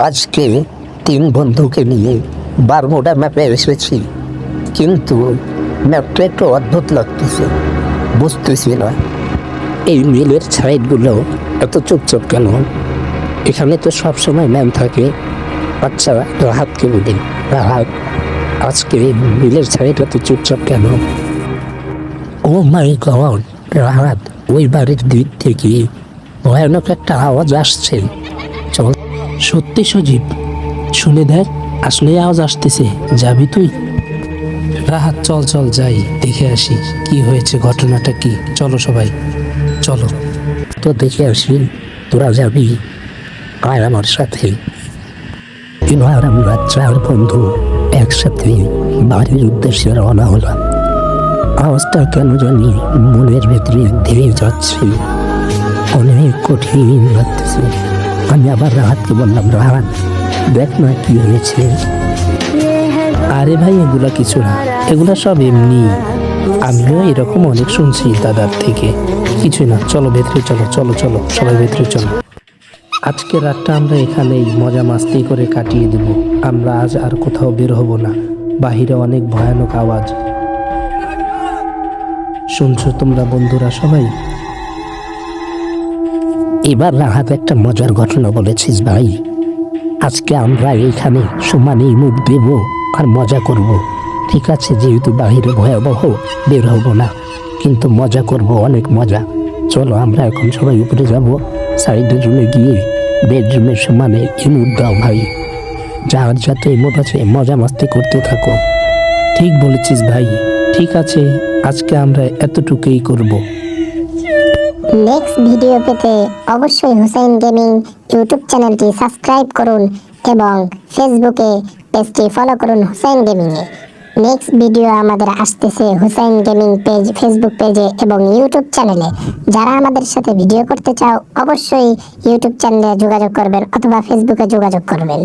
আজকে 3 বন্ধুকে নিয়ে বারমুডা ম্যাপে এসেছি, কিন্তু ম্যাপটা একটু অদ্ভুত লাগতেছে, বুঝতেছি না এই মিলের সাইডগুলো এত চুপচাপ কেন। এখানে তো সবসময় ম্যাম থাকে। আচ্ছা, রাহাতকে বলি, রাহাত আজকে মিলের সাইড এত চুপচাপ কেন? ও মাই গড, রাহাত ওই বাড়ির দিক থেকে ভয়ানক একটা আওয়াজ আসছে। চল। সত্যি সজীব, শুনে দেখ, আসলে আওয়াজ আসতেছে। যাবি তুই? রাহাত চল চল যাই, দেখে আসি কি হয়েছে, ঘটনাটা কি। চলো সবাই চলো। তো দেখে আসি, তোরা যাবি আর আমার সাথে। এবার আমরা 4 বন্ধু একসাথে বাড়ির উদ্দেশ্যে রওনা হলাম। আওয়াজটা কেন জানি মনের ভেতরে ধীরে যাচ্ছে, অনেক কঠিন লাগতেছে। আমি আবার রাহাতকে বললাম, রাহাত দেখ না কি হয়েছে। আরে ভাই, এগুলা কিছু না, এগুলা সব এমনি। আমিও এরকম অনেক শুনছি দাদার থেকে। কিছু না, চলো ভেতরে চলো, চলো চলো সবাই ভেতরে চলো। আজকে রাতটা আমরা এখানেই মজা মাস্তি করে কাটিয়ে দেব। আমরা আজ আর কোথাও বের হব না। বাহিরে অনেক ভয়ানক আওয়াজ শুনছো তোমরা বন্ধুরা সবাই? এবার রাহাত একটা মজার ঘটনা বলেছিস ভাই। আজকে আমরা এইখানে সমানেই মুখ দেব আর মজা করব। ঠিক আছে, যেহেতু বাহিরে ভয়াবহ, বের হব না, কিন্তু মজা করব, অনেক মজা। চলো আমরা এখন সবাই উপরে যাব, সাইডের রুমে গিয়ে বেডরুমের সমানে ইমোট দাও ভাই। যার যাতে ইমোট আছে মজা মাস্তি করতে থাকো। ঠিক বলেছিস ভাই। ঠিক আছে, আজকে আমরা এতটুকুই করব। নেক্সট ভিডিও পেতে অবশ্যই হুসাইন গেমিং ইউটিউব চ্যানেলটি সাবস্ক্রাইব করুন এবং ফেসবুকে পেজটি ফলো করুন হুসাইন গেমিংয়ে। নেক্সট ভিডিও আমাদের আসতেছে হুসাইন গেমিং পেজ ফেসবুক পেজে এবং ইউটিউব চ্যানেলে। যারা আমাদের সাথে ভিডিও করতে চাও অবশ্যই ইউটিউব চ্যানেলে যোগাযোগ করবেন অথবা ফেসবুকে যোগাযোগ করবেন।